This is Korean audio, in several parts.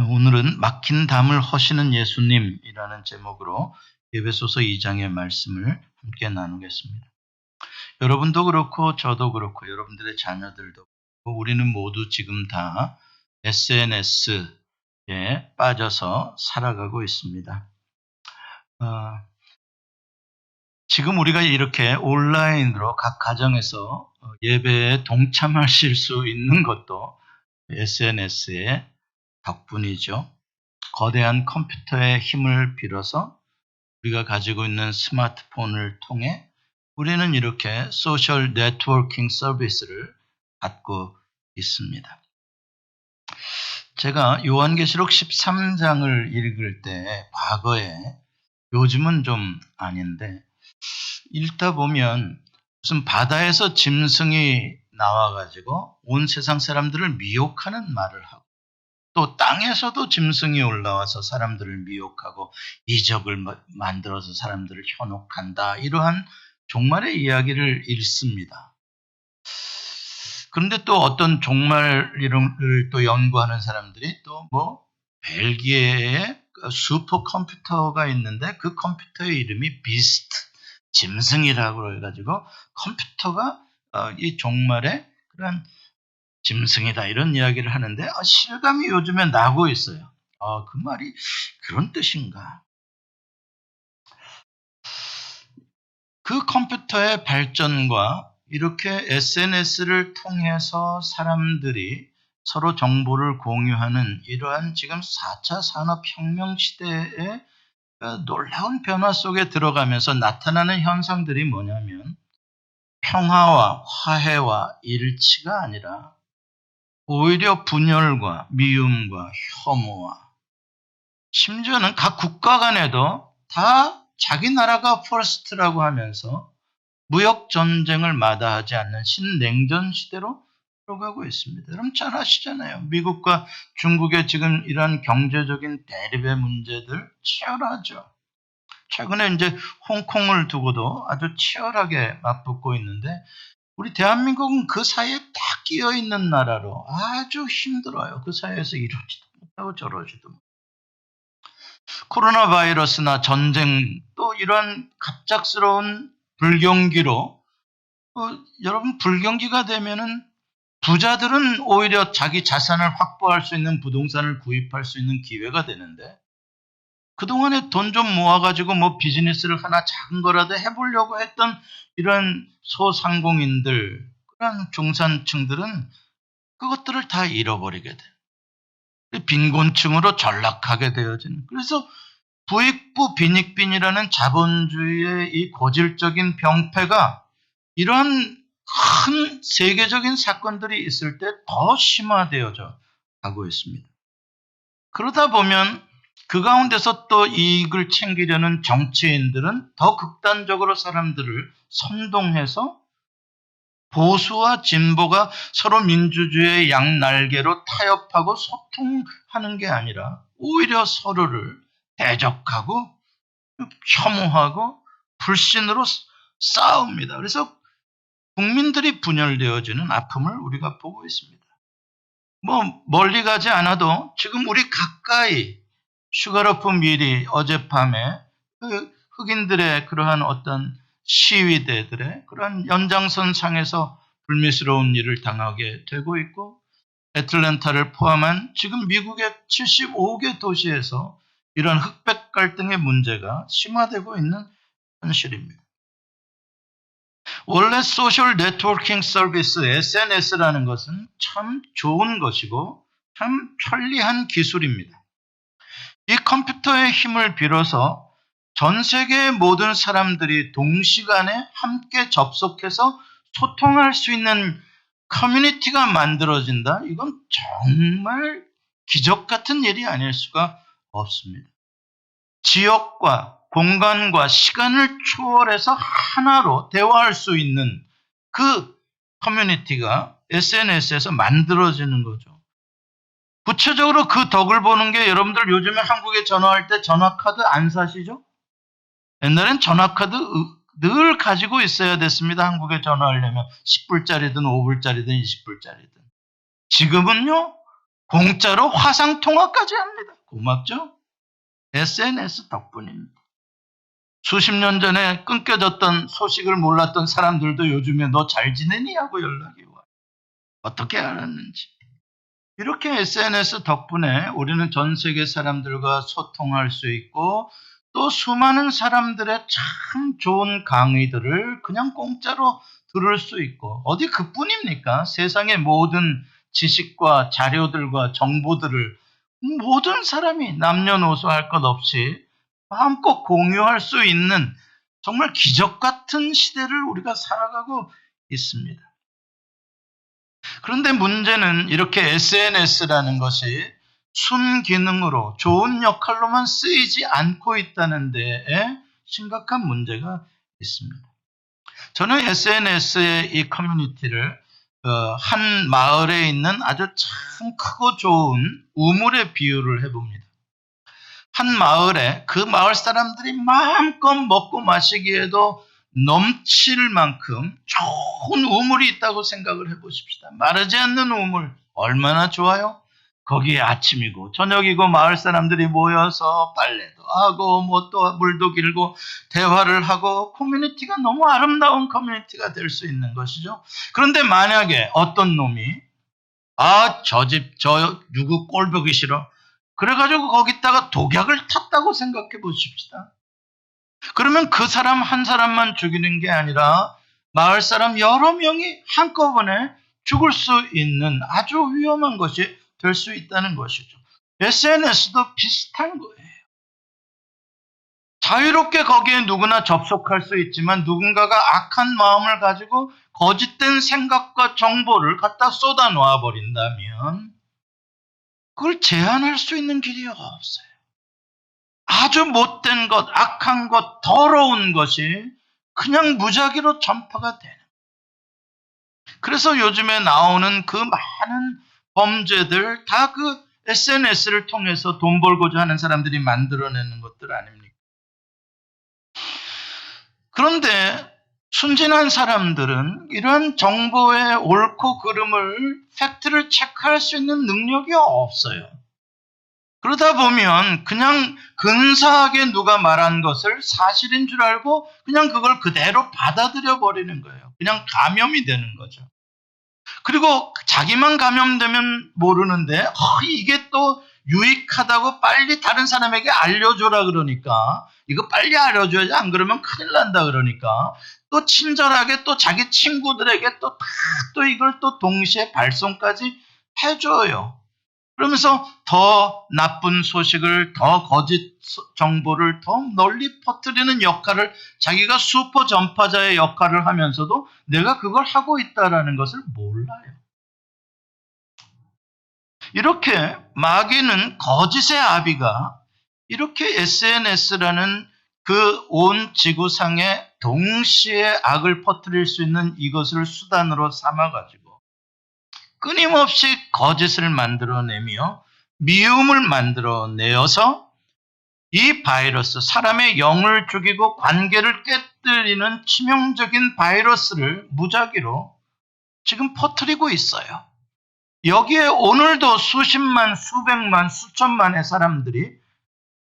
오늘은 막힌 담을 허시는 예수님이라는 제목으로 에베소서 2장의 말씀을 함께 나누겠습니다. 여러분도 그렇고 저도 그렇고 여러분들의 자녀들도 그렇고 우리는 모두 지금 다 SNS에 빠져서 살아가고 있습니다. 지금 우리가 이렇게 온라인으로 각 가정에서 예배에 동참하실 수 있는 것도 SNS의 덕분이죠. 거대한 컴퓨터의 힘을 빌어서 우리가 가지고 있는 스마트폰을 통해 우리는 이렇게 소셜 네트워킹 서비스를 받고 있습니다. 제가 요한계시록 13장을 읽을 때 과거에, 요즘은 좀 아닌데, 읽다 보면 무슨 바다에서 짐승이 나와가지고 온 세상 사람들을 미혹하는 말을 하고, 또 땅에서도 짐승이 올라와서 사람들을 미혹하고 이적을 만들어서 사람들을 현혹한다. 이러한 종말의 이야기를 읽습니다. 그런데 또 어떤 종말을 또 연구하는 사람들이 또 벨기에에 슈퍼컴퓨터가 있는데 그 컴퓨터의 이름이 비스트, 짐승이라고 해가지고 컴퓨터가 이 종말의 그런 짐승이다 이런 이야기를 하는데 실감이 요즘에 나고 있어요. 그 말이 그런 뜻인가? 그 컴퓨터의 발전과 이렇게 SNS를 통해서 사람들이 서로 정보를 공유하는 이러한 지금 4차 산업혁명 시대의 놀라운 변화 속에 들어가면서 나타나는 현상들이 뭐냐면 평화와 화해와 일치가 아니라 오히려 분열과 미움과 혐오와 심지어는 각 국가 간에도 다 자기 나라가 퍼스트라고 하면서 무역 전쟁을 마다하지 않는 신냉전 시대로 들어가고 있습니다. 여러분 잘 아시잖아요. 미국과 중국의 지금 이런 경제적인 대립의 문제들 치열하죠. 최근에 이제 홍콩을 두고도 아주 치열하게 맞붙고 있는데 우리 대한민국은 그 사이에 딱 끼어 있는 나라로 아주 힘들어요. 그 사이에서 이러지도 못하고 저러지도 못하고. 코로나 바이러스나 전쟁 또 이런 갑작스러운 불경기로 여러분 불경기가 되면은 부자들은 오히려 자기 자산을 확보할 수 있는 부동산을 구입할 수 있는 기회가 되는데 그동안에 돈 좀 모아가지고 비즈니스를 하나 작은 거라도 해보려고 했던 이런 소상공인들, 그런 중산층들은 그것들을 다 잃어버리게 돼요. 빈곤층으로 전락하게 되어지는. 그래서 부익부 빈익빈이라는 자본주의의 이 고질적인 병폐가 이런 큰 세계적인 사건들이 있을 때 더 심화되어져 가고 있습니다. 그러다 보면 그 가운데서 또 이익을 챙기려는 정치인들은 더 극단적으로 사람들을 선동해서 보수와 진보가 서로 민주주의의 양날개로 타협하고 소통하는 게 아니라 오히려 서로를 대적하고 혐오하고 불신으로 싸웁니다. 그래서 국민들이 분열되어지는 아픔을 우리가 보고 있습니다. 멀리 가지 않아도 지금 우리 가까이 슈가로프 미리 어젯밤에 흑인들의 그러한 어떤 시위대들의 그러한 연장선상에서 불미스러운 일을 당하게 되고 있고 애틀랜타를 포함한 지금 미국의 75개 도시에서 이런 흑백 갈등의 문제가 심화되고 있는 현실입니다. 원래 소셜 네트워킹 서비스 SNS라는 것은 참 좋은 것이고 참 편리한 기술입니다. 이 컴퓨터의 힘을 빌어서 전 세계의 모든 사람들이 동시간에 함께 접속해서 소통할 수 있는 커뮤니티가 만들어진다? 이건 정말 기적 같은 일이 아닐 수가 없습니다. 지역과 공간과 시간을 초월해서 하나로 대화할 수 있는 그 커뮤니티가 SNS에서 만들어지는 거죠. 구체적으로 그 덕을 보는 게 여러분들 요즘에 한국에 전화할 때 전화카드 안 사시죠? 옛날엔 전화카드 늘 가지고 있어야 됐습니다. 한국에 전화하려면 10불짜리든 5불짜리든 20불짜리든. 지금은요, 공짜로 화상통화까지 합니다. 고맙죠? SNS 덕분입니다. 수십 년 전에 끊겨졌던 소식을 몰랐던 사람들도 요즘에 너 잘 지내니? 하고 연락이 와요. 어떻게 알았는지. 이렇게 SNS 덕분에 우리는 전 세계 사람들과 소통할 수 있고 또 수많은 사람들의 참 좋은 강의들을 그냥 공짜로 들을 수 있고 어디 그뿐입니까? 세상의 모든 지식과 자료들과 정보들을 모든 사람이 남녀노소 할 것 없이 마음껏 공유할 수 있는 정말 기적 같은 시대를 우리가 살아가고 있습니다. 그런데 문제는 이렇게 SNS라는 것이 순기능으로 좋은 역할로만 쓰이지 않고 있다는 데에 심각한 문제가 있습니다. 저는 SNS의 이 커뮤니티를 한 마을에 있는 아주 참 크고 좋은 우물에 비유를 해봅니다. 한 마을에 그 마을 사람들이 마음껏 먹고 마시기에도 넘칠 만큼 좋은 우물이 있다고 생각을 해보십시다. 마르지 않는 우물 얼마나 좋아요? 거기에 아침이고 저녁이고 마을 사람들이 모여서 빨래도 하고 뭐 또 물도 길고 대화를 하고 커뮤니티가 너무 아름다운 커뮤니티가 될 수 있는 것이죠. 그런데 만약에 어떤 놈이 저 집 저 누구 꼴 보기 싫어 그래가지고 거기다가 독약을 탔다고 생각해 보십시다. 그러면 그 사람 한 사람만 죽이는 게 아니라 마을 사람 여러 명이 한꺼번에 죽을 수 있는 아주 위험한 것이 될 수 있다는 것이죠. SNS도 비슷한 거예요. 자유롭게 거기에 누구나 접속할 수 있지만 누군가가 악한 마음을 가지고 거짓된 생각과 정보를 갖다 쏟아 놓아 버린다면 그걸 제한할 수 있는 길이 없어요. 아주 못된 것, 악한 것, 더러운 것이 그냥 무작위로 전파가 되는. 그래서 요즘에 나오는 그 많은 범죄들 다 그 SNS를 통해서 돈 벌고자 하는 사람들이 만들어내는 것들 아닙니까? 그런데 순진한 사람들은 이런 정보의 옳고 그름을 팩트를 체크할 수 있는 능력이 없어요. 그러다 보면 그냥 근사하게 누가 말한 것을 사실인 줄 알고 그냥 그걸 그대로 받아들여 버리는 거예요. 그냥 감염이 되는 거죠. 그리고 자기만 감염되면 모르는데 이게 또 유익하다고 빨리 다른 사람에게 알려줘라 그러니까 이거 빨리 알려줘야지 안 그러면 큰일 난다 그러니까 또 친절하게 또 자기 친구들에게 또 이걸 또 동시에 발송까지 해줘요. 그러면서 더 나쁜 소식을 더 거짓 정보를 더 널리 퍼뜨리는 역할을 자기가 슈퍼 전파자의 역할을 하면서도 내가 그걸 하고 있다는 것을 몰라요. 이렇게 마귀는 거짓의 아비가 이렇게 SNS라는 그 온 지구상에 동시에 악을 퍼뜨릴 수 있는 이것을 수단으로 삼아가지고 끊임없이 거짓을 만들어내며 미움을 만들어내어서 이 바이러스, 사람의 영을 죽이고 관계를 깨뜨리는 치명적인 바이러스를 무작위로 지금 퍼뜨리고 있어요. 여기에 오늘도 수십만, 수백만, 수천만의 사람들이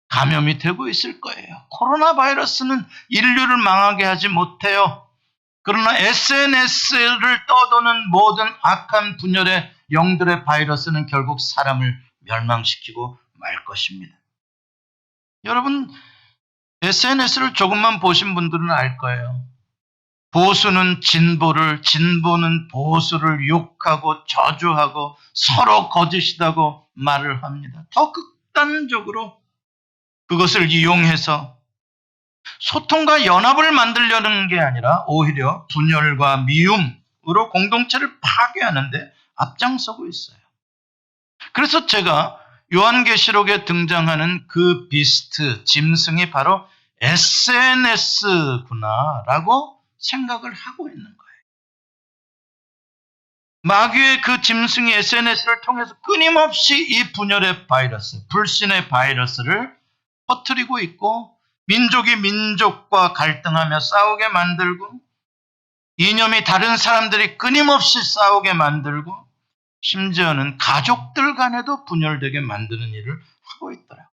감염이 되고 있을 거예요. 코로나 바이러스는 인류를 망하게 하지 못해요. 그러나 SNS를 떠도는 모든 악한 분열의 영들의 바이러스는 결국 사람을 멸망시키고 말 것입니다. 여러분, SNS를 조금만 보신 분들은 알 거예요. 보수는 진보를, 진보는 보수를 욕하고 저주하고 서로 거짓이라고 말을 합니다. 더 극단적으로 그것을 이용해서 소통과 연합을 만들려는 게 아니라 오히려 분열과 미움으로 공동체를 파괴하는데 앞장서고 있어요. 그래서 제가 요한계시록에 등장하는 그 비스트, 짐승이 바로 SNS구나라고 생각을 하고 있는 거예요. 마귀의 그 짐승이 SNS를 통해서 끊임없이 이 분열의 바이러스, 불신의 바이러스를 퍼뜨리고 있고 민족이 민족과 갈등하며 싸우게 만들고 이념이 다른 사람들이 끊임없이 싸우게 만들고 심지어는 가족들 간에도 분열되게 만드는 일을 하고 있더라.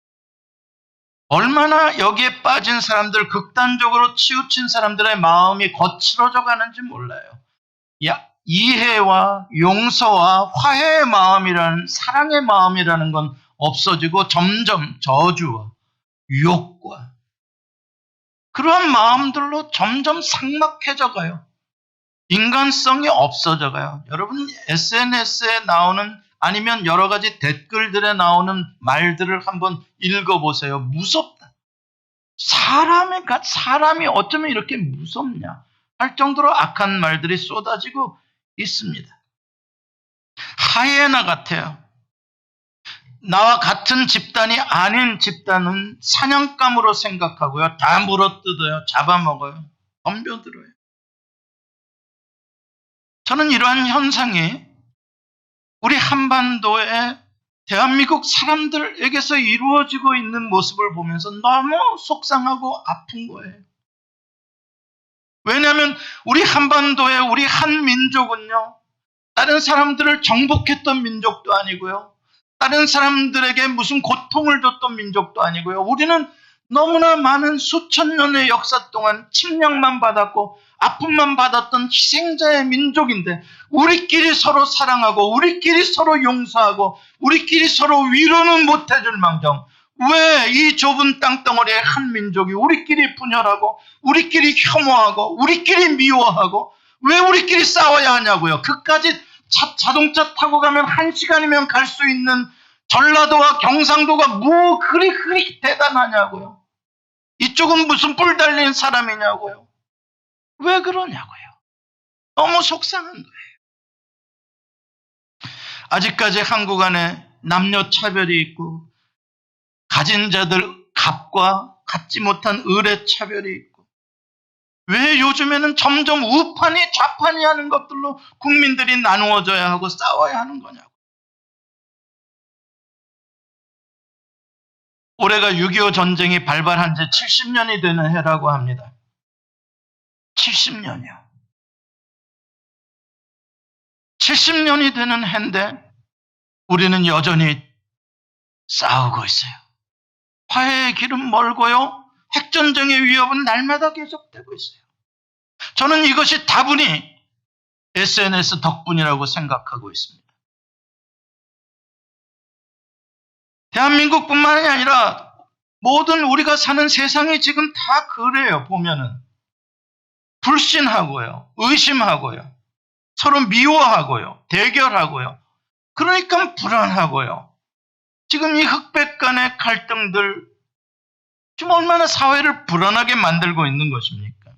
얼마나 여기에 빠진 사람들, 극단적으로 치우친 사람들의 마음이 거칠어져 가는지 몰라요. 이해와 용서와 화해의 마음이라는, 사랑의 마음이라는 건 없어지고 점점 저주와 유혹과 그러한 마음들로 점점 삭막해져 가요. 인간성이 없어져 가요. 여러분, SNS에 나오는, 아니면 여러 가지 댓글들에 나오는 말들을 한번 읽어보세요. 무섭다. 사람이 어쩌면 이렇게 무섭냐 할 정도로 악한 말들이 쏟아지고 있습니다. 하이에나 같아요. 나와 같은 집단이 아닌 집단은 사냥감으로 생각하고요. 다 물어뜯어요. 잡아먹어요. 덤벼들어요. 저는 이러한 현상이 우리 한반도의 대한민국 사람들에게서 이루어지고 있는 모습을 보면서 너무 속상하고 아픈 거예요. 왜냐하면 우리 한반도의 우리 한민족은요, 다른 사람들을 정복했던 민족도 아니고요, 다른 사람들에게 무슨 고통을 줬던 민족도 아니고요, 우리는 너무나 많은 수천 년의 역사 동안 침략만 받았고 아픔만 받았던 희생자의 민족인데, 우리끼리 서로 사랑하고 우리끼리 서로 용서하고 우리끼리 서로 위로는 못해줄 망정, 왜 이 좁은 땅덩어리의 한 민족이 우리끼리 분열하고 우리끼리 혐오하고 우리끼리 미워하고 왜 우리끼리 싸워야 하냐고요. 그까지 자동차 타고 가면 1시간이면 갈 수 있는 전라도와 경상도가 뭐 그리 대단하냐고요. 이쪽은 무슨 뿔 달린 사람이냐고요. 왜 그러냐고요. 너무 속상한 거예요. 아직까지 한국 안에 남녀 차별이 있고, 가진 자들 갑과 갖지 못한 을의 차별이 있고, 왜 요즘에는 점점 우판이 좌판이 하는 것들로 국민들이 나누어져야 하고 싸워야 하는 거냐고. 올해가 6.25 전쟁이 발발한 지 70년이 되는 해라고 합니다. 70년이요. 70년이 되는 해인데 우리는 여전히 싸우고 있어요. 화해의 길은 멀고요, 핵전쟁의 위협은 날마다 계속되고 있어요. 저는 이것이 다분히 SNS 덕분이라고 생각하고 있습니다. 대한민국뿐만이 아니라 모든 우리가 사는 세상이 지금 다 그래요. 보면은 불신하고요, 의심하고요, 서로 미워하고요, 대결하고요. 그러니까 불안하고요. 지금 이 흑백 간의 갈등들, 지금 얼마나 사회를 불안하게 만들고 있는 것입니까?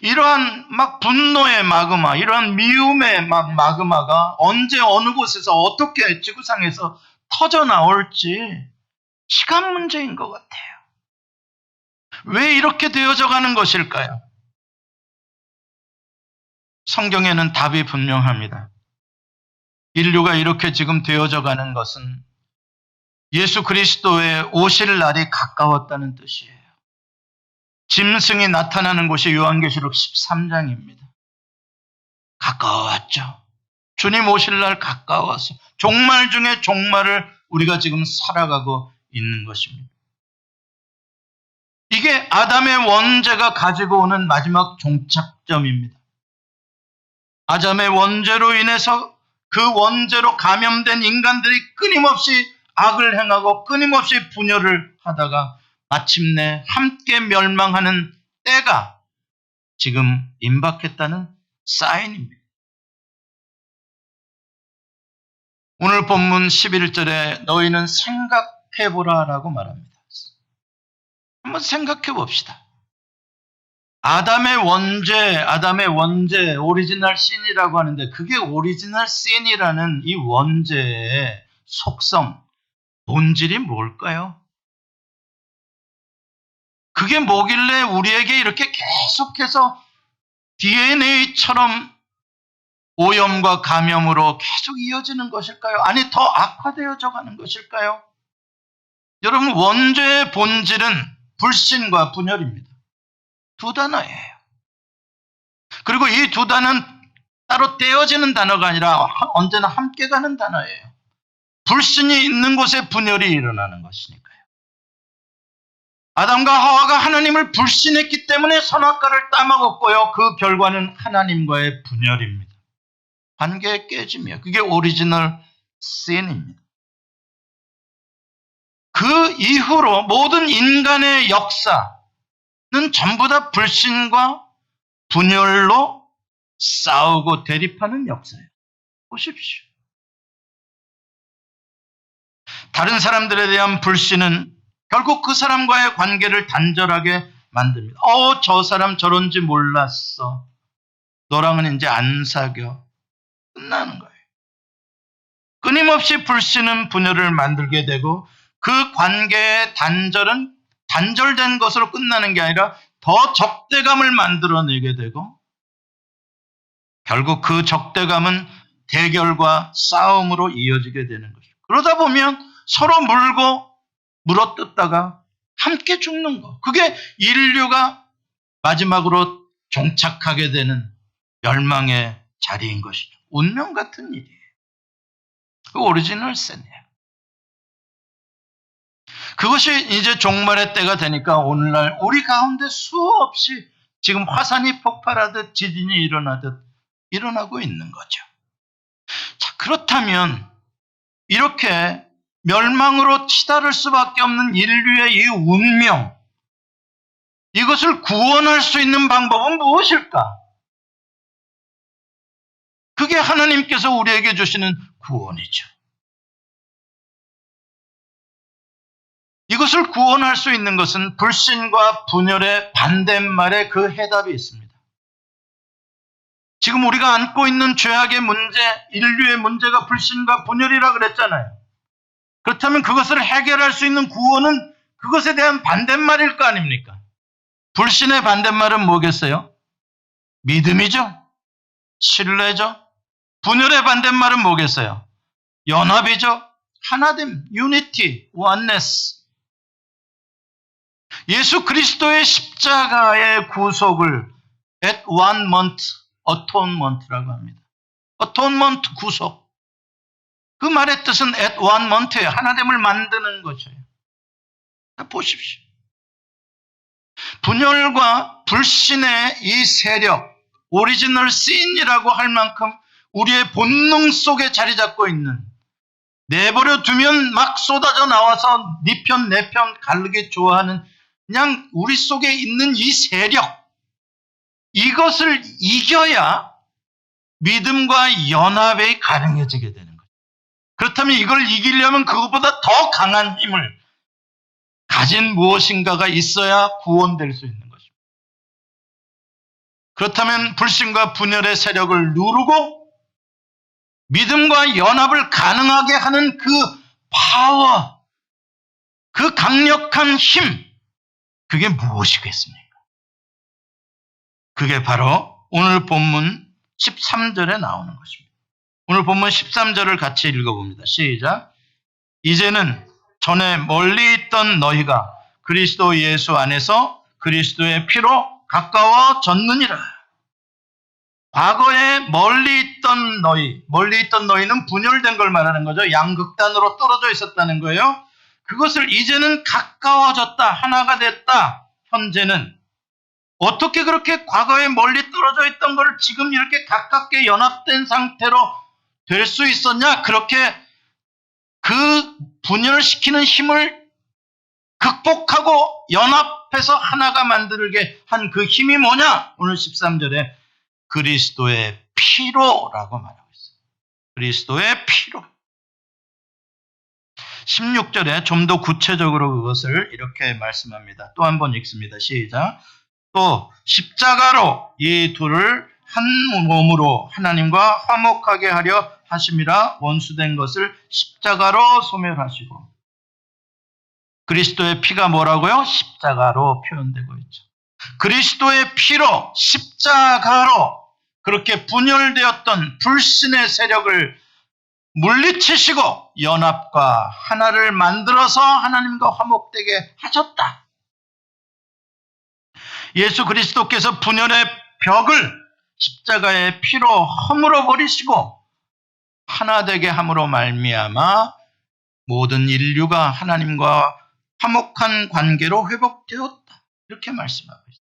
이러한 막 분노의 마그마, 이러한 미움의 막 마그마가 언제 어느 곳에서 어떻게 지구상에서 터져 나올지 시간 문제인 것 같아요. 왜 이렇게 되어져 가는 것일까요? 성경에는 답이 분명합니다. 인류가 이렇게 지금 되어져 가는 것은 예수 그리스도의 오실 날이 가까웠다는 뜻이에요. 짐승이 나타나는 곳이 요한계시록 13장입니다. 가까워왔죠. 주님 오실 날 가까워서 종말 중에 종말을 우리가 지금 살아가고 있는 것입니다. 이게 아담의 원죄가 가지고 오는 마지막 종착점입니다. 아담의 원죄로 인해서 그 원죄로 감염된 인간들이 끊임없이 악을 행하고 끊임없이 분열을 하다가 마침내 함께 멸망하는 때가 지금 임박했다는 사인입니다. 오늘 본문 11절에 너희는 생각해보라 라고 말합니다. 한번 생각해 봅시다. 아담의 원죄, 오리지널 신이라고 하는데, 그게 오리지널 신이라는 이 원죄의 속성, 본질이 뭘까요? 그게 뭐길래 우리에게 이렇게 계속해서 DNA처럼 오염과 감염으로 계속 이어지는 것일까요? 아니, 더 악화되어져 가는 것일까요? 여러분, 원죄의 본질은 불신과 분열입니다. 두 단어예요. 그리고 이 두 단어는 따로 떼어지는 단어가 아니라 언제나 함께 가는 단어예요. 불신이 있는 곳에 분열이 일어나는 것이니까요. 아담과 하와가 하나님을 불신했기 때문에 선악과를 따먹었고요. 그 결과는 하나님과의 분열입니다. 관계의 깨짐이에요. 그게 오리지널 신입니다. 그 이후로 모든 인간의 역사는 전부 다 불신과 분열로 싸우고 대립하는 역사예요. 보십시오. 다른 사람들에 대한 불신은 결국 그 사람과의 관계를 단절하게 만듭니다. 저 사람 저런지 몰랐어. 너랑은 이제 안 사겨. 끝나는 거예요. 끊임없이 불신은 분열을 만들게 되고 그 관계의 단절은 단절된 것으로 끝나는 게 아니라 더 적대감을 만들어내게 되고 결국 그 적대감은 대결과 싸움으로 이어지게 되는 것이죠. 그러다 보면 서로 물어뜯다가 함께 죽는 거. 그게 인류가 마지막으로 종착하게 되는 멸망의 자리인 것이죠. 운명 같은 일이에요. 그 오리지널 신이에요. 그것이 이제 종말의 때가 되니까 오늘날 우리 가운데 수없이 지금 화산이 폭발하듯 지진이 일어나고 있는 거죠. 자, 그렇다면 이렇게 멸망으로 치달을 수밖에 없는 인류의 이 운명, 이것을 구원할 수 있는 방법은 무엇일까? 그게 하나님께서 우리에게 주시는 구원이죠. 이것을 구원할 수 있는 것은 불신과 분열의 반대말에 그 해답이 있습니다. 지금 우리가 안고 있는 죄악의 문제, 인류의 문제가 불신과 분열이라 그랬잖아요. 그렇다면 그것을 해결할 수 있는 구원은 그것에 대한 반대말일 거 아닙니까? 불신의 반대말은 뭐겠어요? 믿음이죠. 신뢰죠. 분열의 반대말은 뭐겠어요? 연합이죠. 하나됨, 유니티, 원네스. 예수 그리스도의 십자가의 구속을 at one month atonement라고 합니다. atonement 구속. 그 말의 뜻은 at one month예요. 하나됨을 만드는 것이에요. 보십시오. 분열과 불신의 이 세력, 오리지널 신이라고 할 만큼 우리의 본능 속에 자리 잡고 있는, 내버려 두면 막 쏟아져 나와서 네 편 내 편 가르기 좋아하는 그냥 우리 속에 있는 이 세력, 이것을 이겨야 믿음과 연합이 가능해지게 되는 거예요. 그렇다면 이걸 이기려면 그것보다 더 강한 힘을 가진 무엇인가가 있어야 구원될 수 있는 것입니다. 그렇다면 불신과 분열의 세력을 누르고 믿음과 연합을 가능하게 하는 그 파워, 그 강력한 힘, 그게 무엇이겠습니까? 그게 바로 오늘 본문 13절에 나오는 것입니다. 오늘 본문 13절을 같이 읽어봅니다. 시작. 이제는 전에 멀리 있던 너희가 그리스도 예수 안에서 그리스도의 피로 가까워졌느니라. 과거에 멀리 있던 너희는 분열된 걸 말하는 거죠. 양극단으로 떨어져 있었다는 거예요. 그것을 이제는 가까워졌다, 하나가 됐다. 현재는 어떻게 그렇게 과거에 멀리 떨어져 있던 걸 지금 이렇게 가깝게 연합된 상태로 될 수 있었냐? 그렇게 그 분열시키는 힘을 극복하고 연합해서 하나가 만들게 한 그 힘이 뭐냐? 오늘 13절에 그리스도의 피로라고 말하고 있어요. 그리스도의 피로. 16절에 좀 더 구체적으로 그것을 이렇게 말씀합니다. 또 한 번 읽습니다. 시작. 또 십자가로 이 둘을 한 몸으로 하나님과 화목하게 하려 하심이라. 원수된 것을 십자가로 소멸하시고. 그리스도의 피가 뭐라고요? 십자가로 표현되고 있죠. 그리스도의 피로 십자가로 그렇게 분열되었던 불신의 세력을 물리치시고 연합과 하나를 만들어서 하나님과 화목되게 하셨다. 예수 그리스도께서 분열의 벽을 십자가의 피로 허물어 버리시고 하나 되게 함으로 말미암아 모든 인류가 하나님과 화목한 관계로 회복되었다. 이렇게 말씀하고 있습니다.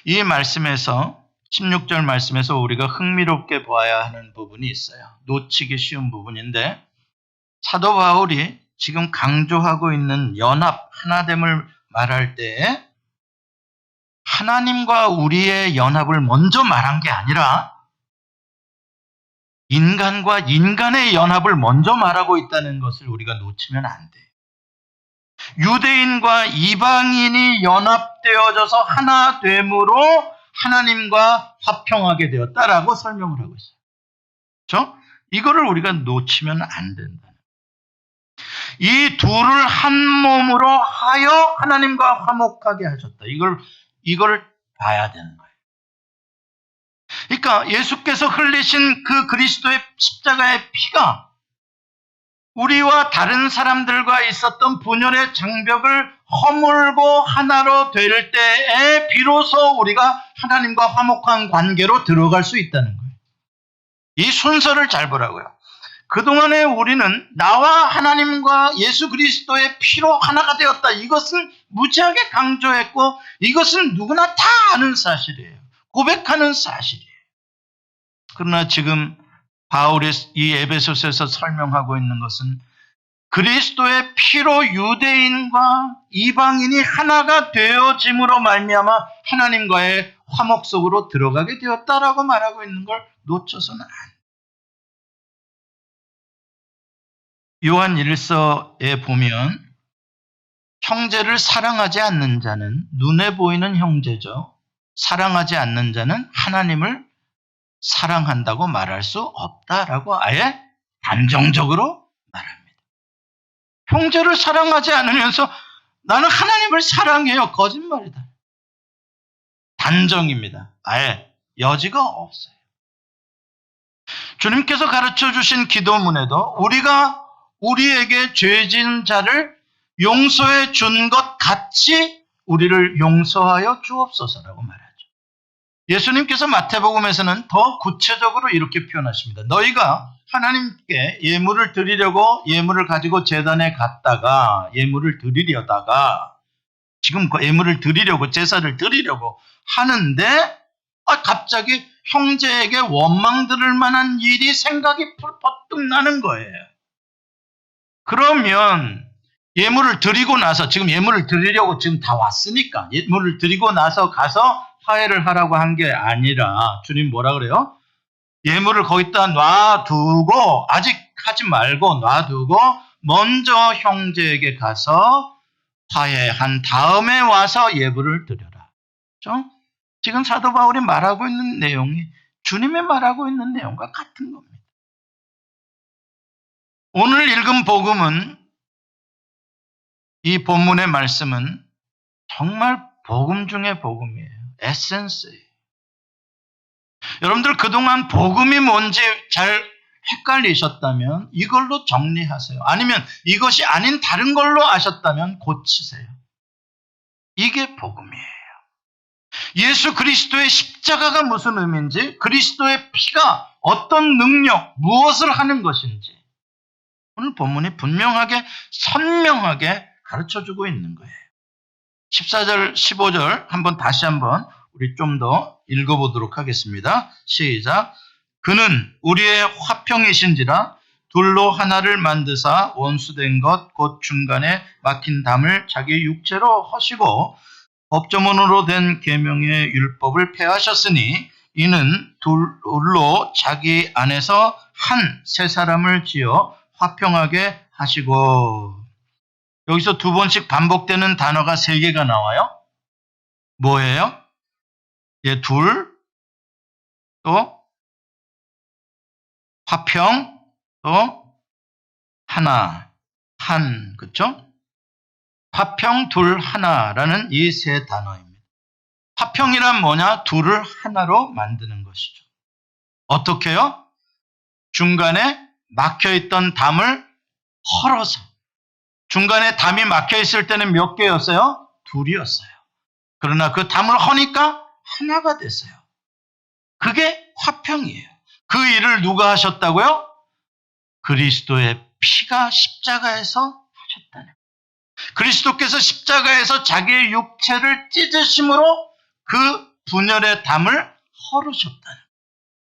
이 말씀에서 16절 말씀에서 우리가 흥미롭게 보아야 하는 부분이 있어요. 놓치기 쉬운 부분인데 사도 바울이 지금 강조하고 있는 연합, 하나됨을 말할 때 하나님과 우리의 연합을 먼저 말한 게 아니라 인간과 인간의 연합을 먼저 말하고 있다는 것을 우리가 놓치면 안 돼요. 유대인과 이방인이 연합되어져서 하나됨으로 하나님과 화평하게 되었다라고 설명을 하고 있어요. 그렇죠? 이거를 우리가 놓치면 안 된다. 이 둘을 한 몸으로 하여 하나님과 화목하게 하셨다. 이걸 봐야 되는 거예요. 그러니까 예수께서 흘리신 그 그리스도의 십자가의 피가 우리와 다른 사람들과 있었던 분열의 장벽을 허물고 하나로 될 때에 비로소 우리가 하나님과 화목한 관계로 들어갈 수 있다는 거예요. 이 순서를 잘 보라고요. 그동안에 우리는 나와 하나님과 예수 그리스도의 피로 하나가 되었다. 이것은 무지하게 강조했고 이것은 누구나 다 아는 사실이에요. 고백하는 사실이에요. 그러나 지금 바울이 이 에베소서에서 설명하고 있는 것은 그리스도의 피로 유대인과 이방인이 하나가 되어짐으로 말미암아 하나님과의 화목 속으로 들어가게 되었다라고 말하고 있는 걸 놓쳐서는 안 돼요. 요한 1서에 보면 형제를 사랑하지 않는 자는 눈에 보이는 형제죠. 사랑하지 않는 자는 하나님을 사랑한다고 말할 수 없다라고 아예 단정적으로 말합니다. 형제를 사랑하지 않으면서 나는 하나님을 사랑해요. 거짓말이다. 단정입니다. 아예 여지가 없어요. 주님께서 가르쳐 주신 기도문에도 우리가 우리에게 죄진 자를 용서해 준 것 같이 우리를 용서하여 주옵소서라고 말하죠. 예수님께서 마태복음에서는 더 구체적으로 이렇게 표현하십니다. 너희가 하나님께 예물을 드리려고 예물을 가지고 제단에 갔다가 예물을 드리려다가 지금 그 예물을 드리려고 제사를 드리려고 하는데 갑자기 형제에게 원망 들을 만한 일이 생각이 퍼뜩 나는 거예요. 그러면 예물을 드리고 나서 지금 예물을 드리려고 지금 다 왔으니까 예물을 드리고 나서 가서 화해를 하라고 한 게 아니라 주님 뭐라 그래요? 예물을 거기다 놔두고 아직 하지 말고 놔두고 먼저 형제에게 가서 화해한 다음에 와서 예물을 드려라. 그렇죠? 지금 사도 바울이 말하고 있는 내용이 주님이 말하고 있는 내용과 같은 겁니다. 오늘 읽은 복음은 이 본문의 말씀은 정말 복음 중에 복음이에요. 에센스예요. 여러분들 그동안 복음이 뭔지 잘 헷갈리셨다면 이걸로 정리하세요. 아니면 이것이 아닌 다른 걸로 아셨다면 고치세요. 이게 복음이에요. 예수 그리스도의 십자가가 무슨 의미인지, 그리스도의 피가 어떤 능력, 무엇을 하는 것인지 오늘 본문이 분명하게 선명하게 가르쳐주고 있는 거예요. 14절, 15절 다시 한번 우리 좀 더 읽어보도록 하겠습니다. 시작. 그는 우리의 화평이신지라 둘로 하나를 만드사 원수된 것 곧 중간에 막힌 담을 자기 육체로 허시고 법조문으로 된 계명의 율법을 폐하셨으니 이는 둘로 자기 안에서 한 새 사람을 지어 화평하게 하시고. 여기서 두 번씩 반복되는 단어가 세 개가 나와요. 뭐예요? 둘, 또 화평, 또 하나, 그렇죠? 화평, 둘, 하나라는 이 세 단어입니다. 화평이란 뭐냐? 둘을 하나로 만드는 것이죠. 어떻게요? 중간에 막혀있던 담을 헐어서. 중간에 담이 막혀있을 때는 몇 개였어요? 둘이었어요. 그러나 그 담을 허니까 하나가 됐어요. 그게 화평이에요. 그 일을 누가 하셨다고요? 그리스도의 피가 십자가에서 하셨다는 거예요. 그리스도께서 십자가에서 자기의 육체를 찢으심으로 그 분열의 담을 헐으셨다는 거예요.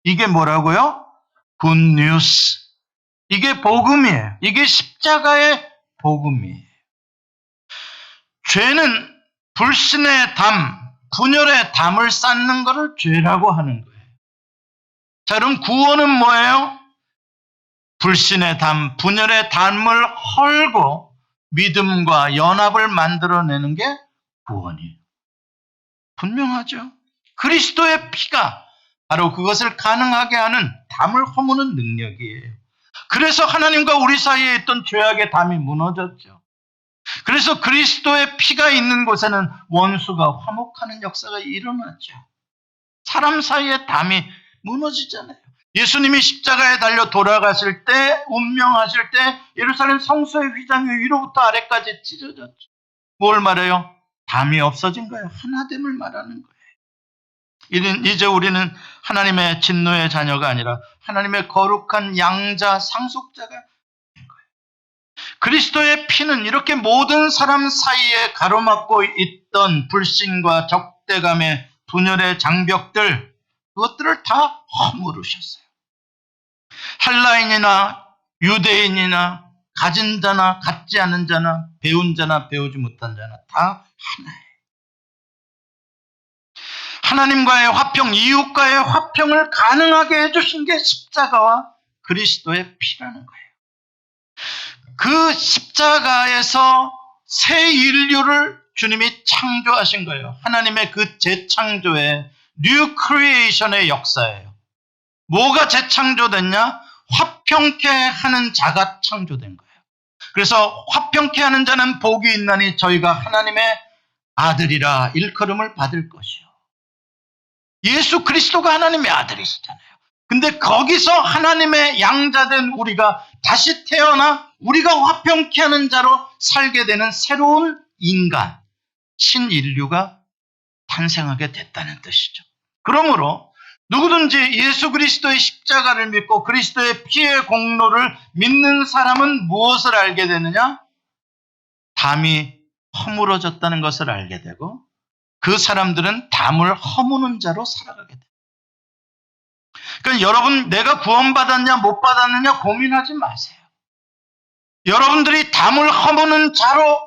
이게 뭐라고요? 굿뉴스. 이게 복음이에요. 이게 십자가의 복음이에요. 죄는 불신의 담, 분열의 담을 쌓는 것을 죄라고 하는 거예요. 자, 그럼 구원은 뭐예요? 불신의 담, 분열의 담을 헐고 믿음과 연합을 만들어내는 게 구원이에요. 분명하죠? 그리스도의 피가 바로 그것을 가능하게 하는 담을 허무는 능력이에요. 그래서 하나님과 우리 사이에 있던 죄악의 담이 무너졌죠. 그래서 그리스도의 피가 있는 곳에는 원수가 화목하는 역사가 일어나죠. 사람 사이의 담이 무너지잖아요. 예수님이 십자가에 달려 돌아가실 때, 운명하실 때 예루살렘 성소의 휘장이 위로부터 아래까지 찢어졌죠. 뭘 말해요? 담이 없어진 거예요. 하나됨을 말하는 거예요. 이제 우리는 하나님의 진노의 자녀가 아니라 하나님의 거룩한 양자, 상속자가 된 거예요. 그리스도의 피는 이렇게 모든 사람 사이에 가로막고 있던 불신과 적대감의 분열의 장벽들, 그것들을 다 허물으셨어요. 헬라인이나 유대인이나 가진 자나 갖지 않은 자나 배운 자나 배우지 못한 자나 다 하나예요. 하나님과의 화평, 이웃과의 화평을 가능하게 해주신 게 십자가와 그리스도의 피라는 거예요. 그 십자가에서 새 인류를 주님이 창조하신 거예요. 하나님의 그 재창조의 뉴 크리에이션의 역사예요. 뭐가 재창조됐냐? 화평케 하는 자가 창조된 거예요. 그래서 화평케 하는 자는 복이 있나니 저희가 하나님의 아들이라 일컬음을 받을 것이요. 예수 그리스도가 하나님의 아들이시잖아요. 근데 거기서 하나님의 양자된 우리가 다시 태어나 우리가 화평케 하는 자로 살게 되는 새로운 인간, 신인류가 탄생하게 됐다는 뜻이죠. 그러므로 누구든지 예수 그리스도의 십자가를 믿고 그리스도의 피의 공로를 믿는 사람은 무엇을 알게 되느냐? 담이 허물어졌다는 것을 알게 되고 그 사람들은 담을 허무는 자로 살아가게 돼요. 그러니까 여러분, 내가 구원받았냐 못 받았느냐 고민하지 마세요. 여러분들이 담을 허무는 자로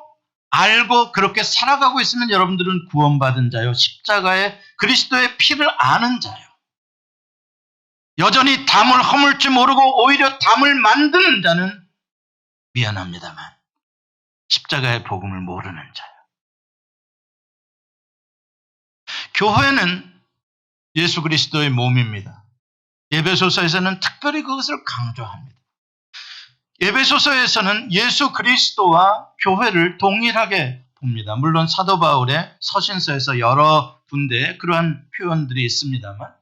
알고 그렇게 살아가고 있으면 여러분들은 구원받은 자요. 십자가의 그리스도의 피를 아는 자요. 여전히 담을 허물 줄 모르고 오히려 담을 만드는 자는 미안합니다만 십자가의 복음을 모르는 자요. 교회는 예수 그리스도의 몸입니다. 에베소서에서는 특별히 그것을 강조합니다. 에베소서에서는 예수 그리스도와 교회를 동일하게 봅니다. 물론 사도 바울의 서신서에서 여러 군데 그러한 표현들이 있습니다만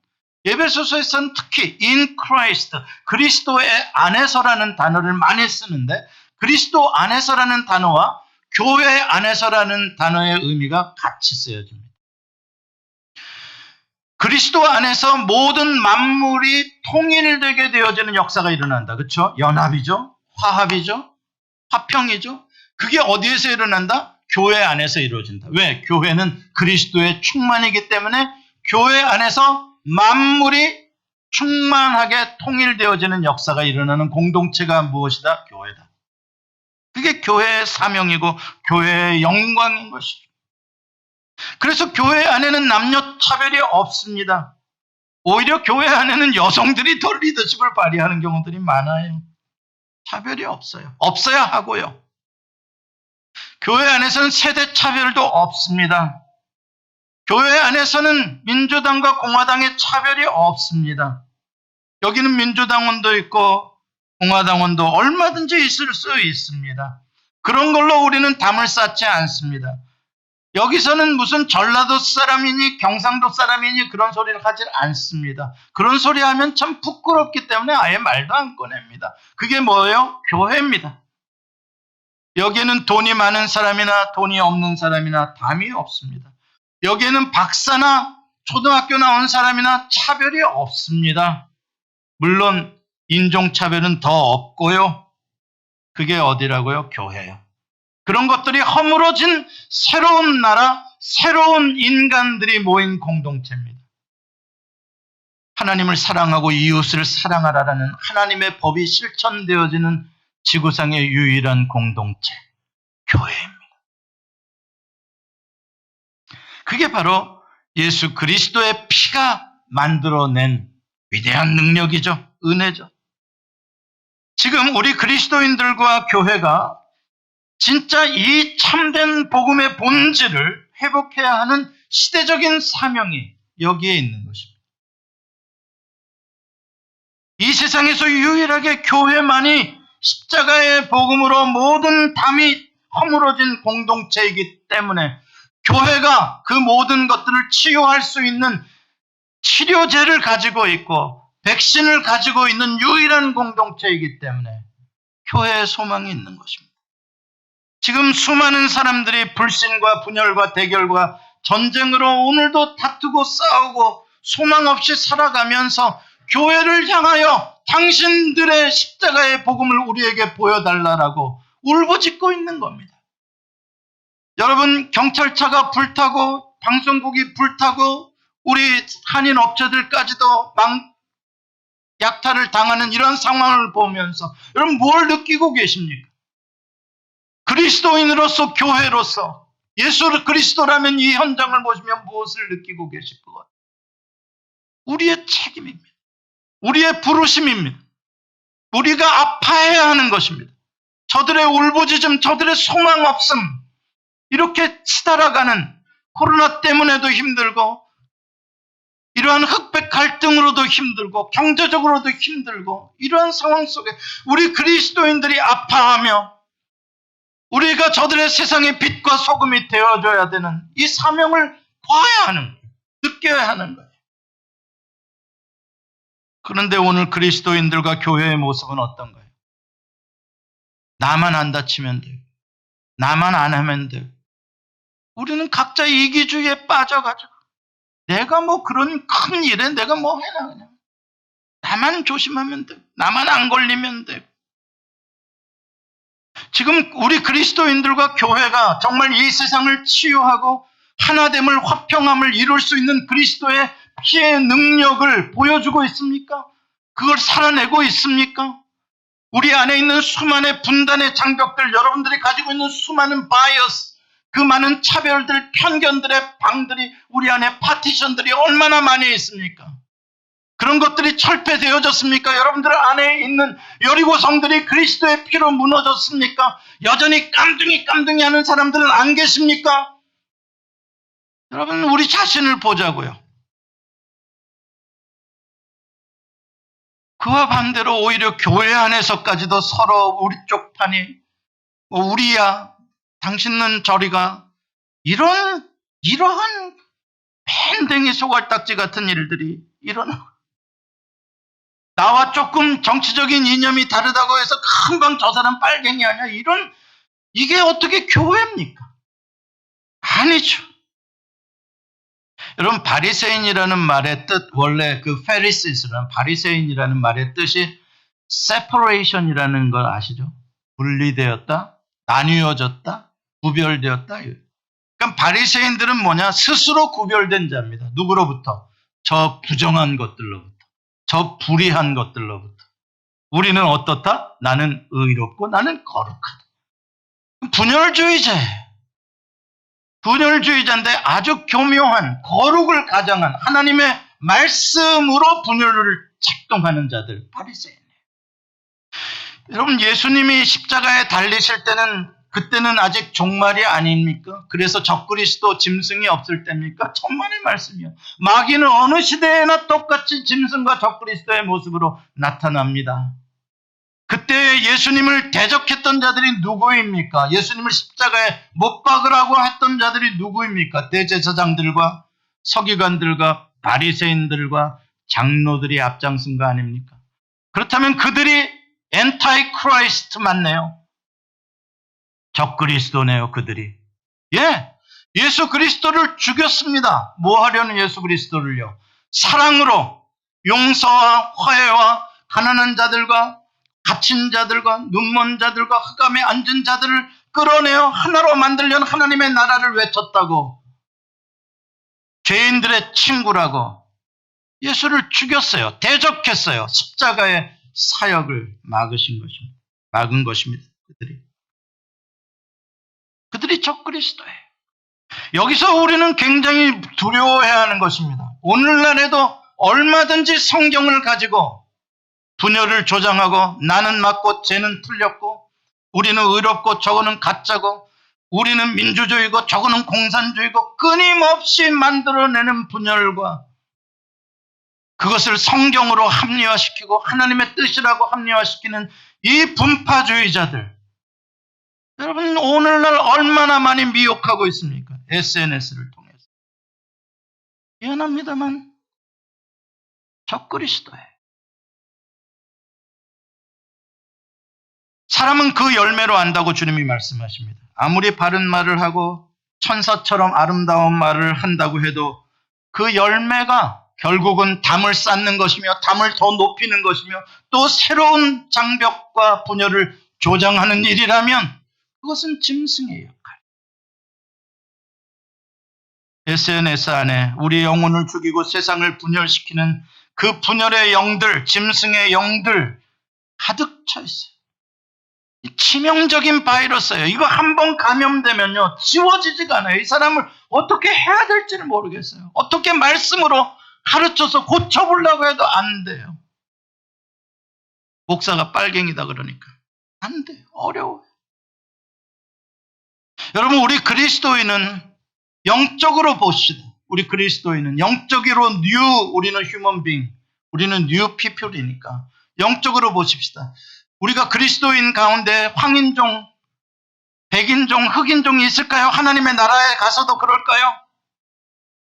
에베소서에서는 특히 in Christ, 그리스도의 안에서라는 단어를 많이 쓰는데 그리스도 안에서라는 단어와 교회 안에서라는 단어의 의미가 같이 쓰여집니다. 그리스도 안에서 모든 만물이 통일되게 되어지는 역사가 일어난다. 그렇죠? 연합이죠. 화합이죠. 화평이죠. 그게 어디에서 일어난다? 교회 안에서 이루어진다. 왜? 교회는 그리스도의 충만이기 때문에 교회 안에서 만물이 충만하게 통일되어지는 역사가 일어나는 공동체가 무엇이다? 교회다. 그게 교회의 사명이고 교회의 영광인 것이죠. 그래서 교회 안에는 남녀 차별이 없습니다. 오히려 교회 안에는 여성들이 더 리더십을 발휘하는 경우들이 많아요. 차별이 없어요. 없어야 하고요. 교회 안에서는 세대 차별도 없습니다. 교회 안에서는 민주당과 공화당의 차별이 없습니다. 여기는 민주당원도 있고 공화당원도 얼마든지 있을 수 있습니다. 그런 걸로 우리는 담을 쌓지 않습니다. 여기서는 무슨 전라도 사람이니 경상도 사람이니 그런 소리를 하지 않습니다. 그런 소리 하면 참 부끄럽기 때문에 아예 말도 안 꺼냅니다. 그게 뭐예요? 교회입니다. 여기에는 돈이 많은 사람이나 돈이 없는 사람이나 담이 없습니다. 여기에는 박사나 초등학교 나온 사람이나 차별이 없습니다. 물론 인종차별은 더 없고요. 그게 어디라고요? 교회요. 그런 것들이 허물어진 새로운 나라, 새로운 인간들이 모인 공동체입니다. 하나님을 사랑하고 이웃을 사랑하라라는 하나님의 법이 실천되어지는 지구상의 유일한 공동체, 교회입니다. 그게 바로 예수 그리스도의 피가 만들어낸 위대한 능력이죠. 은혜죠. 지금 우리 그리스도인들과 교회가 진짜 이 참된 복음의 본질을 회복해야 하는 시대적인 사명이 여기에 있는 것입니다. 이 세상에서 유일하게 교회만이 십자가의 복음으로 모든 담이 허물어진 공동체이기 때문에 교회가 그 모든 것들을 치유할 수 있는 치료제를 가지고 있고 백신을 가지고 있는 유일한 공동체이기 때문에 교회의 소망이 있는 것입니다. 지금 수많은 사람들이 불신과 분열과 대결과 전쟁으로 오늘도 다투고 싸우고 소망 없이 살아가면서 교회를 향하여 당신들의 십자가의 복음을 우리에게 보여달라고 울부짖고 있는 겁니다. 여러분, 경찰차가 불타고 방송국이 불타고 우리 한인 업체들까지도 약탈을 당하는 이런 상황을 보면서 여러분 뭘 느끼고 계십니까? 그리스도인으로서 교회로서 예수 그리스도라면 이 현장을 보시면 무엇을 느끼고 계실 것 같아요? 우리의 책임입니다. 우리의 부르심입니다. 우리가 아파해야 하는 것입니다. 저들의 울부짖음, 저들의 소망 없음, 이렇게 치달아가는 코로나 때문에도 힘들고 이러한 흑백 갈등으로도 힘들고 경제적으로도 힘들고 이러한 상황 속에 우리 그리스도인들이 아파하며 우리가 저들의 세상의 빛과 소금이 되어줘야 되는 이 사명을 봐야 하는 거예요. 느껴야 하는 거예요. 그런데 오늘 그리스도인들과 교회의 모습은 어떤가요? 나만 안 다치면 돼요. 나만 안 하면 돼요. 우리는 각자 이기주의에 빠져가지고 내가 뭐 그런 큰 일에 내가 뭐 해나 그냥. 나만 조심하면 돼요. 나만 안 걸리면 돼요. 지금 우리 그리스도인들과 교회가 정말 이 세상을 치유하고 하나됨을 화평함을 이룰 수 있는 그리스도의 피의 능력을 보여주고 있습니까? 그걸 살아내고 있습니까? 우리 안에 있는 수많은 분단의 장벽들, 여러분들이 가지고 있는 수많은 바이어스, 그 많은 차별들, 편견들의 방들이 우리 안에 파티션들이 얼마나 많이 있습니까? 그런 것들이 철폐되어졌습니까? 여러분들 안에 있는 여리고 성들이 그리스도의 피로 무너졌습니까? 여전히 깜둥이 하는 사람들은 안 계십니까? 여러분, 우리 자신을 보자고요. 그와 반대로 오히려 교회 안에서까지도 서로 우리 쪽 판이 우리야, 당신은 저리가, 이러한 밴댕이 소갈딱지 같은 일들이 일어나고, 나와 조금 정치적인 이념이 다르다고 해서 금방 저 사람 빨갱이 아니야, 이게 어떻게 교회입니까? 아니죠. 여러분, 바리새인이라는 말의 뜻, 원래 그 페리시스라는 바리새인이라는 말의 뜻이 separation이라는 걸 아시죠? 분리되었다, 나뉘어졌다, 구별되었다. 그러니까 바리새인들은 뭐냐? 스스로 구별된 자입니다. 누구로부터? 저 부정한 것들로부터, 저 불의한 것들로부터. 우리는 어떻다? 나는 의롭고 나는 거룩하다. 분열주의자예요. 분열주의자인데 아주 교묘한 거룩을 가장한 하나님의 말씀으로 분열을 책동하는 자들, 바리새인이에요. 여러분, 예수님이 십자가에 달리실 때는 그때는 아직 종말이 아닙니까? 그래서 적그리스도 짐승이 없을 때입니까? 천만의 말씀이요. 마귀는 어느 시대에나 똑같이 짐승과 적그리스도의 모습으로 나타납니다. 그때 예수님을 대적했던 자들이 누구입니까? 예수님을 십자가에 못 박으라고 했던 자들이 누구입니까? 대제사장들과 서기관들과 바리새인들과 장로들이 앞장선 거 아닙니까? 그렇다면 그들이 엔타이 크라이스트 맞네요. 적그리스도네요, 그들이. 예, 예수 그리스도를 죽였습니다. 뭐 하려는 예수 그리스도를요? 사랑으로 용서와 화해와 가난한 자들과 갇힌 자들과 눈먼 자들과 흑암에 앉은 자들을 끌어내어 하나로 만들려는 하나님의 나라를 외쳤다고, 죄인들의 친구라고 예수를 죽였어요. 대적했어요. 십자가의 사역을 막은 것입니다. 그들이 적그리스도예요. 여기서 우리는 굉장히 두려워해야 하는 것입니다. 오늘날에도 얼마든지 성경을 가지고 분열을 조장하고, 나는 맞고 쟤는 틀렸고, 우리는 의롭고 저거는 가짜고, 우리는 민주주의고 저거는 공산주의고, 끊임없이 만들어내는 분열과 그것을 성경으로 합리화시키고 하나님의 뜻이라고 합리화시키는 이 분파주의자들, 여러분 오늘날 얼마나 많이 미혹하고 있습니까? SNS를 통해서. 미안합니다만 적그리스도예요. 사람은 그 열매로 안다고 주님이 말씀하십니다. 아무리 바른 말을 하고 천사처럼 아름다운 말을 한다고 해도 그 열매가 결국은 담을 쌓는 것이며 담을 더 높이는 것이며 또 새로운 장벽과 분열을 조장하는 일이라면 그것은 짐승의 역할. SNS 안에 우리 영혼을 죽이고 세상을 분열시키는 그 분열의 영들, 짐승의 영들 가득 차 있어요. 치명적인 바이러스예요. 이거 한번 감염되면요 지워지지가 않아요. 이 사람을 어떻게 해야 될지를 모르겠어요. 어떻게 말씀으로 가르쳐서 고쳐보려고 해도 안 돼요. 목사가 빨갱이다 그러니까 안 돼요. 어려워요. 여러분 우리 그리스도인은 영적으로 봅시다. 우리 그리스도인은 영적으로 우리는 휴먼 빙, 우리는 뉴 피플이니까 영적으로 보십시다. 우리가 그리스도인 가운데 황인종, 백인종, 흑인종이 있을까요? 하나님의 나라에 가서도 그럴까요?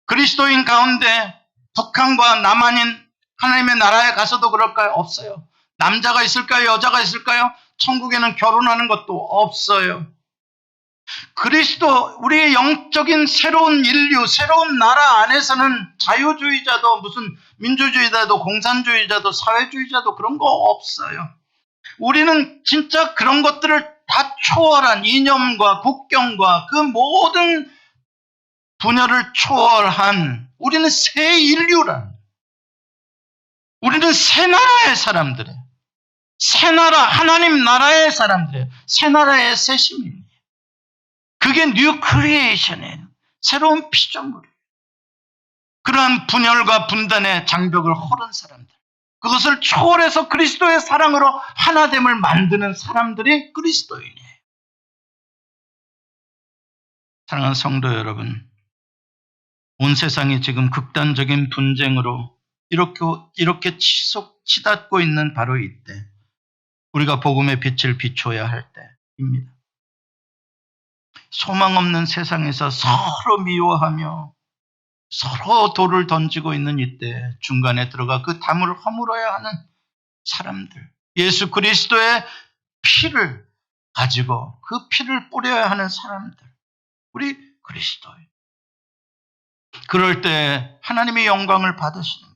그리스도인 가운데 북한과 남한인 하나님의 나라에 가서도 그럴까요? 없어요. 남자가 있을까요? 여자가 있을까요? 천국에는 결혼하는 것도 없어요. 그리스도, 우리의 영적인 새로운 인류, 새로운 나라 안에서는 자유주의자도 무슨 민주주의자도 공산주의자도 사회주의자도 그런 거 없어요. 우리는 진짜 그런 것들을 다 초월한 이념과 국경과 그 모든 분열을 초월한 우리는 새 인류란, 우리는 새 나라의 사람들이에요. 새 나라, 하나님 나라의 사람들이에요. 새 나라의 새 시민이에요. 그게 뉴 크리에이션이에요. 새로운 피조물이에요. 그러한 분열과 분단의 장벽을 헐은 사람들, 그것을 초월해서 그리스도의 사랑으로 하나됨을 만드는 사람들이 그리스도인이에요. 사랑하는 성도 여러분, 온 세상이 지금 극단적인 분쟁으로 이렇게 치닫고 있는 바로 이때, 우리가 복음의 빛을 비춰야 할 때입니다. 소망 없는 세상에서 서로 미워하며 서로 돌을 던지고 있는 이때 중간에 들어가 그 담을 허물어야 하는 사람들, 예수 그리스도의 피를 가지고 그 피를 뿌려야 하는 사람들, 우리 그리스도예요. 그럴 때 하나님의 영광을 받으시는 거예요.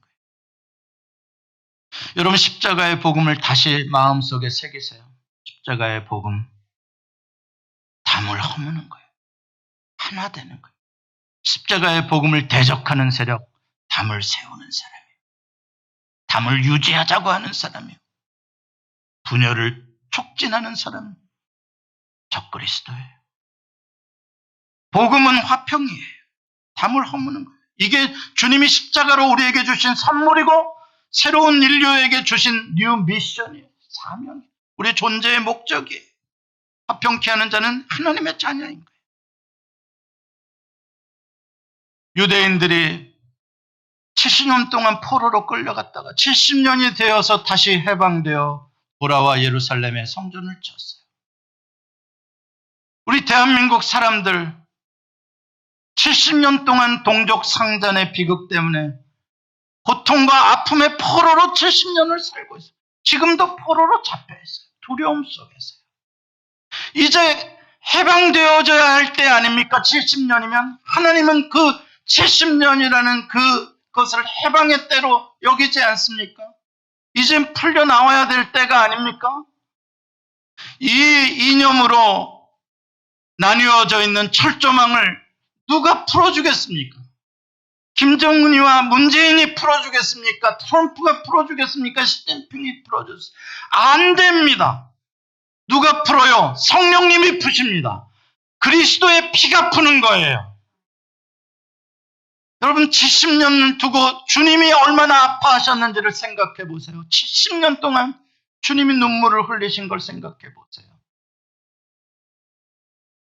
여러분 십자가의 복음을 다시 마음속에 새기세요. 십자가의 복음, 담을 허무는 거예요. 하나 되는 거예요. 십자가의 복음을 대적하는 세력, 담을 세우는 사람이에요. 담을 유지하자고 하는 사람이에요. 분열을 촉진하는 사람, 적그리스도예요. 복음은 화평이에요. 담을 허무는 거예요. 이게 주님이 십자가로 우리에게 주신 선물이고 새로운 인류에게 주신 뉴 미션이에요. 사명이에요. 우리 존재의 목적이에요. 화평케 하는 자는 하나님의 자녀인 거예요. 유대인들이 70년 동안 포로로 끌려갔다가 70년이 되어서 다시 해방되어 돌아와 예루살렘에 성전을 쳤어요. 우리 대한민국 사람들 70년 동안 동족 상잔의 비극 때문에 고통과 아픔의 포로로 70년을 살고 있어요. 지금도 포로로 잡혀 있어요. 두려움 속에서요. 이제 해방되어져야 할 때 아닙니까? 70년이면 하나님은 그 70년이라는 그것을 해방의 때로 여기지 않습니까? 이제 풀려 나와야 될 때가 아닙니까? 이 이념으로 나뉘어져 있는 철조망을 누가 풀어주겠습니까? 김정은이와 문재인이 풀어주겠습니까? 트럼프가 풀어주겠습니까? 시진핑이 풀어주겠습니까? 안 됩니다. 누가 풀어요? 성령님이 푸십니다. 그리스도의 피가 푸는 거예요. 여러분 70년을 두고 주님이 얼마나 아파하셨는지를 생각해 보세요. 70년 동안 주님이 눈물을 흘리신 걸 생각해 보세요.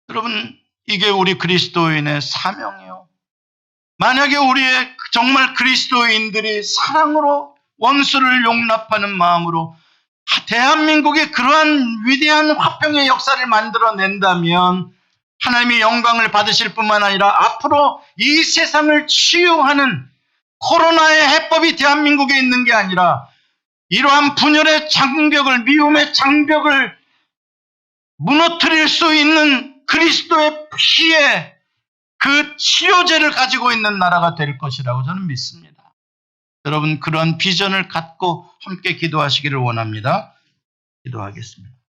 여러분 이게 우리 그리스도인의 사명이요. 만약에 우리의 정말 그리스도인들이 사랑으로 원수를 용납하는 마음으로 대한민국의 그러한 위대한 화평의 역사를 만들어낸다면 하나님이 영광을 받으실 뿐만 아니라 앞으로 이 세상을 치유하는 코로나의 해법이 대한민국에 있는 게 아니라 이러한 분열의 장벽을, 미움의 장벽을 무너뜨릴 수 있는 그리스도의 피의 그 치료제를 가지고 있는 나라가 될 것이라고 저는 믿습니다. 여러분 그러한 비전을 갖고 함께 기도하시기를 원합니다. 기도하겠습니다.